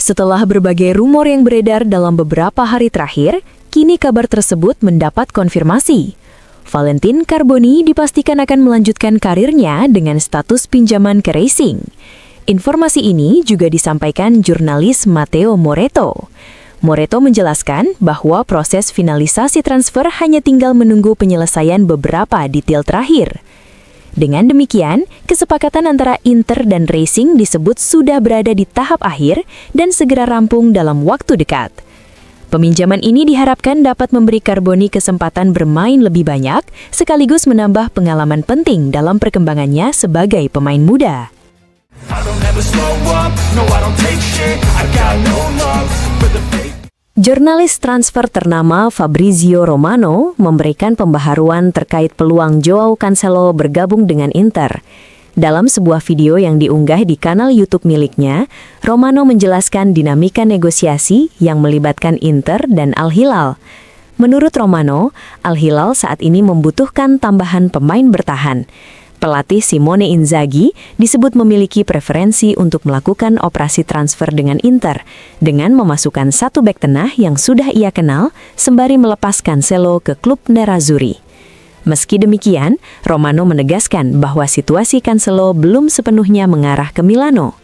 Setelah berbagai rumor yang beredar dalam beberapa hari terakhir, kini kabar tersebut mendapat konfirmasi. Valentin Carboni dipastikan akan melanjutkan karirnya dengan status pinjaman ke Racing. Informasi ini juga disampaikan jurnalis Matteo Moretto. Moretto menjelaskan bahwa proses finalisasi transfer hanya tinggal menunggu penyelesaian beberapa detail terakhir. Dengan demikian, kesepakatan antara Inter dan Racing disebut sudah berada di tahap akhir dan segera rampung dalam waktu dekat. Peminjaman ini diharapkan dapat memberi Carboni kesempatan bermain lebih banyak, sekaligus menambah pengalaman penting dalam perkembangannya sebagai pemain muda. Jurnalis transfer ternama Fabrizio Romano memberikan pembaharuan terkait peluang Joao Cancelo bergabung dengan Inter. Dalam sebuah video yang diunggah di kanal YouTube miliknya, Romano menjelaskan dinamika negosiasi yang melibatkan Inter dan Al Hilal. Menurut Romano, Al Hilal saat ini membutuhkan tambahan pemain bertahan. Pelatih Simone Inzaghi disebut memiliki preferensi untuk melakukan operasi transfer dengan Inter dengan memasukkan satu bek tengah yang sudah ia kenal sembari melepas Cancelo ke klub Nerazzurri. Meski demikian, Romano menegaskan bahwa situasi Cancelo belum sepenuhnya mengarah ke Milano.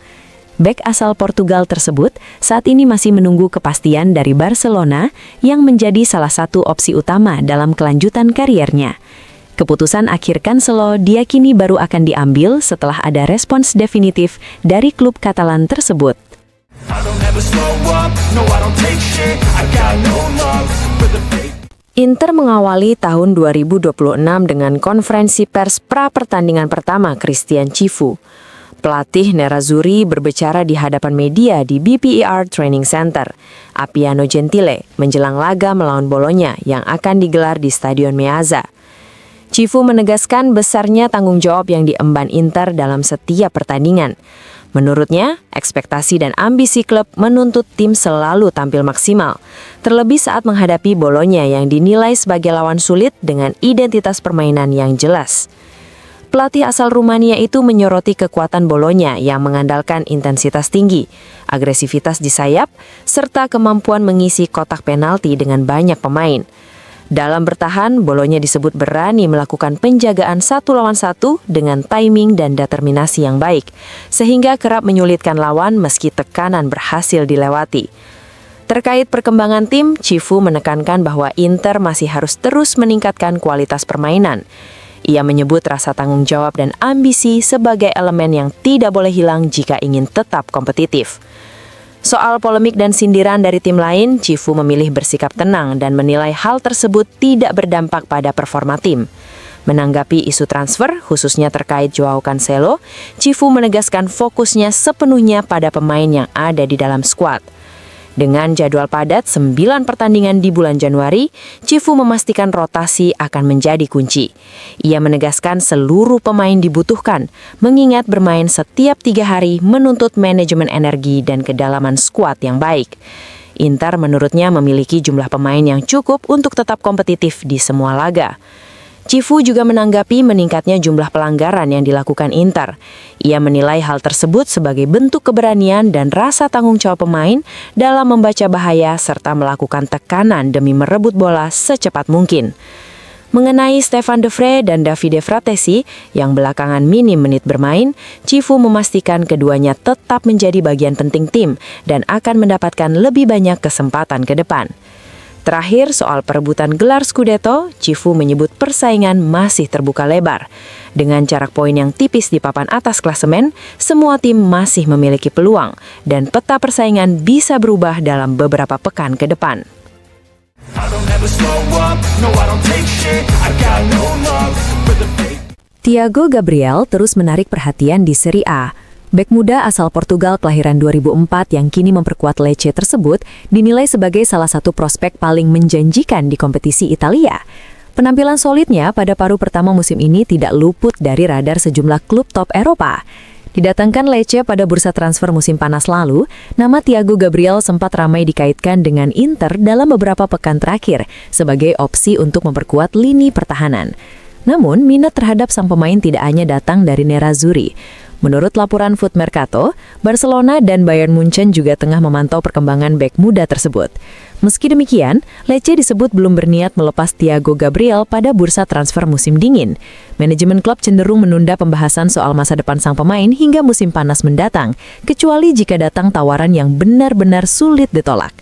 Bek asal Portugal tersebut saat ini masih menunggu kepastian dari Barcelona yang menjadi salah satu opsi utama dalam kelanjutan kariernya. Keputusan akhir Cancelo diyakini baru akan diambil setelah ada respons definitif dari klub Katalan tersebut. Inter mengawali tahun 2026 dengan konferensi pers pra-pertandingan pertama Christian Cifu. Pelatih Nerazzurri berbicara di hadapan media di BPER Training Center, Appiano Gentile, menjelang laga melawan Bologna yang akan digelar di Stadion Meazza. Cifu menegaskan besarnya tanggung jawab yang diemban Inter dalam setiap pertandingan. Menurutnya, ekspektasi dan ambisi klub menuntut tim selalu tampil maksimal, terlebih saat menghadapi Bologna yang dinilai sebagai lawan sulit dengan identitas permainan yang jelas. Pelatih asal Rumania itu menyoroti kekuatan Bologna yang mengandalkan intensitas tinggi, agresivitas di sayap, serta kemampuan mengisi kotak penalti dengan banyak pemain. Dalam bertahan, Bologna disebut berani melakukan penjagaan 1-1 dengan timing dan determinasi yang baik, sehingga kerap menyulitkan lawan meski tekanan berhasil dilewati. Terkait perkembangan tim, Cifu menekankan bahwa Inter masih harus terus meningkatkan kualitas permainan. Ia menyebut rasa tanggung jawab dan ambisi sebagai elemen yang tidak boleh hilang jika ingin tetap kompetitif. Soal polemik dan sindiran dari tim lain, Cifu memilih bersikap tenang dan menilai hal tersebut tidak berdampak pada performa tim. Menanggapi isu transfer, khususnya terkait Joao Cancelo, Cifu menegaskan fokusnya sepenuhnya pada pemain yang ada di dalam skuad. Dengan jadwal padat 9 pertandingan di bulan Januari, Cifu memastikan rotasi akan menjadi kunci. Ia menegaskan seluruh pemain dibutuhkan, mengingat bermain setiap 3 hari menuntut manajemen energi dan kedalaman skuad yang baik. Inter menurutnya memiliki jumlah pemain yang cukup untuk tetap kompetitif di semua laga. Cifu juga menanggapi meningkatnya jumlah pelanggaran yang dilakukan Inter. Ia menilai hal tersebut sebagai bentuk keberanian dan rasa tanggung jawab pemain dalam membaca bahaya serta melakukan tekanan demi merebut bola secepat mungkin. Mengenai Stefan De Vrij dan Davide Fratesi yang belakangan minim menit bermain, Cifu memastikan keduanya tetap menjadi bagian penting tim dan akan mendapatkan lebih banyak kesempatan ke depan. Terakhir, soal perebutan gelar Scudetto, Cifu menyebut persaingan masih terbuka lebar. Dengan jarak poin yang tipis di papan atas klasemen, semua tim masih memiliki peluang, dan peta persaingan bisa berubah dalam beberapa pekan ke depan. Thiago Gabriel terus menarik perhatian di Serie A. Bek muda asal Portugal kelahiran 2004 yang kini memperkuat Lecce tersebut dinilai sebagai salah satu prospek paling menjanjikan di kompetisi Italia. Penampilan solidnya pada paruh pertama musim ini tidak luput dari radar sejumlah klub top Eropa. Didatangkan Lecce pada bursa transfer musim panas lalu, nama Thiago Gabriel sempat ramai dikaitkan dengan Inter dalam beberapa pekan terakhir sebagai opsi untuk memperkuat lini pertahanan. Namun, minat terhadap sang pemain tidak hanya datang dari Nerazzurri. Menurut laporan Foot Mercato, Barcelona dan Bayern Munchen juga tengah memantau perkembangan bek muda tersebut. Meski demikian, Lecce disebut belum berniat melepas Thiago Gabriel pada bursa transfer musim dingin. Manajemen klub cenderung menunda pembahasan soal masa depan sang pemain hingga musim panas mendatang, kecuali jika datang tawaran yang benar-benar sulit ditolak.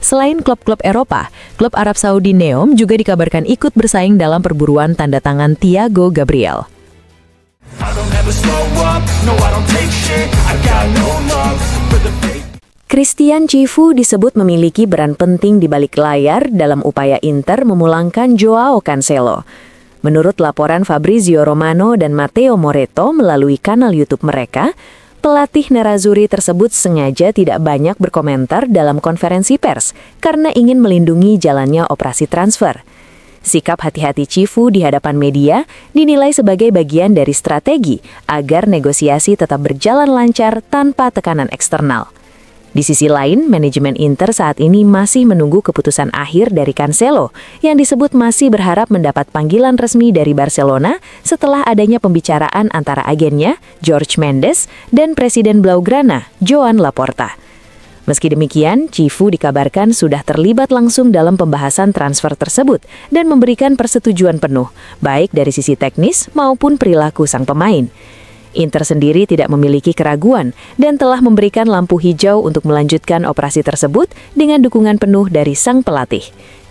Selain klub-klub Eropa, klub Arab Saudi Neom juga dikabarkan ikut bersaing dalam perburuan tanda tangan Thiago Gabriel. Christian Cifu disebut memiliki peran penting di balik layar dalam upaya Inter memulangkan Joao Cancelo. Menurut laporan Fabrizio Romano dan Matteo Moretto melalui kanal YouTube mereka, pelatih Nerazzurri tersebut sengaja tidak banyak berkomentar dalam konferensi pers karena ingin melindungi jalannya operasi transfer. Sikap hati-hati Cifu di hadapan media dinilai sebagai bagian dari strategi agar negosiasi tetap berjalan lancar tanpa tekanan eksternal. Di sisi lain, manajemen Inter saat ini masih menunggu keputusan akhir dari Cancelo, yang disebut masih berharap mendapat panggilan resmi dari Barcelona setelah adanya pembicaraan antara agennya, Jorge Mendes, dan Presiden Blaugrana, Joan Laporta. Meski demikian, Cifu dikabarkan sudah terlibat langsung dalam pembahasan transfer tersebut dan memberikan persetujuan penuh, baik dari sisi teknis maupun perilaku sang pemain. Inter sendiri tidak memiliki keraguan dan telah memberikan lampu hijau untuk melanjutkan operasi tersebut dengan dukungan penuh dari sang pelatih.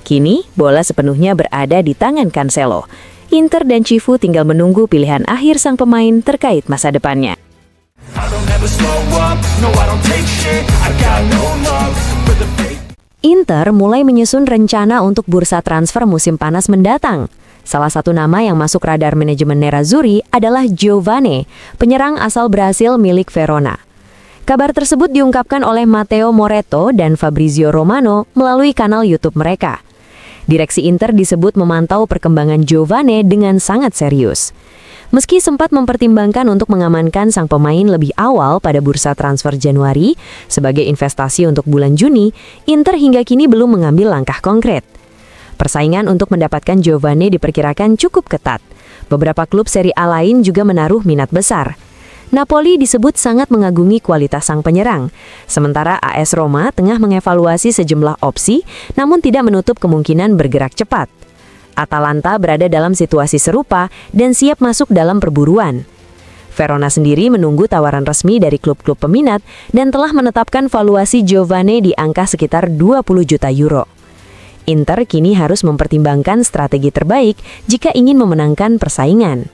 Kini, bola sepenuhnya berada di tangan Cancelo. Inter dan Cifu tinggal menunggu pilihan akhir sang pemain terkait masa depannya. Inter mulai menyusun rencana untuk bursa transfer musim panas mendatang. Salah satu nama yang masuk radar manajemen Nerazzurri adalah Giovane, penyerang asal Brasil milik Verona. Kabar tersebut diungkapkan oleh Matteo Moretto dan Fabrizio Romano melalui kanal YouTube mereka. Direksi Inter disebut memantau perkembangan Giovane dengan sangat serius. Meski sempat mempertimbangkan untuk mengamankan sang pemain lebih awal pada bursa transfer Januari sebagai investasi untuk bulan Juni, Inter hingga kini belum mengambil langkah konkret. Persaingan untuk mendapatkan Giovane diperkirakan cukup ketat. Beberapa klub Serie A lain juga menaruh minat besar. Napoli disebut sangat mengagumi kualitas sang penyerang. Sementara AS Roma tengah mengevaluasi sejumlah opsi, namun tidak menutup kemungkinan bergerak cepat. Atalanta berada dalam situasi serupa dan siap masuk dalam perburuan. Verona sendiri menunggu tawaran resmi dari klub-klub peminat dan telah menetapkan valuasi Giovane di angka sekitar 20 juta euro. Inter kini harus mempertimbangkan strategi terbaik jika ingin memenangkan persaingan.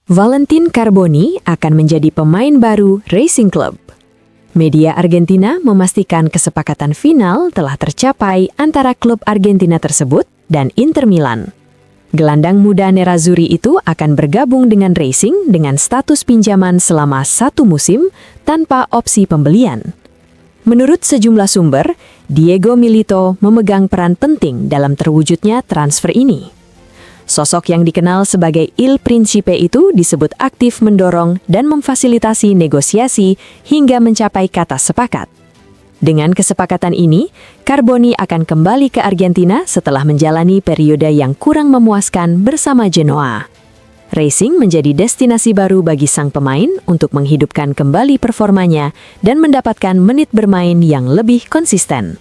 Valentin Carboni akan menjadi pemain baru Racing Club. Media Argentina memastikan kesepakatan final telah tercapai antara klub Argentina tersebut dan Inter Milan. Gelandang muda Nerazzurri itu akan bergabung dengan Racing dengan status pinjaman selama 1 musim tanpa opsi pembelian. Menurut sejumlah sumber, Diego Milito memegang peran penting dalam terwujudnya transfer ini. Sosok yang dikenal sebagai Il Principe itu disebut aktif mendorong dan memfasilitasi negosiasi hingga mencapai kata sepakat. Dengan kesepakatan ini, Carboni akan kembali ke Argentina setelah menjalani periode yang kurang memuaskan bersama Genoa. Racing menjadi destinasi baru bagi sang pemain untuk menghidupkan kembali performanya dan mendapatkan menit bermain yang lebih konsisten.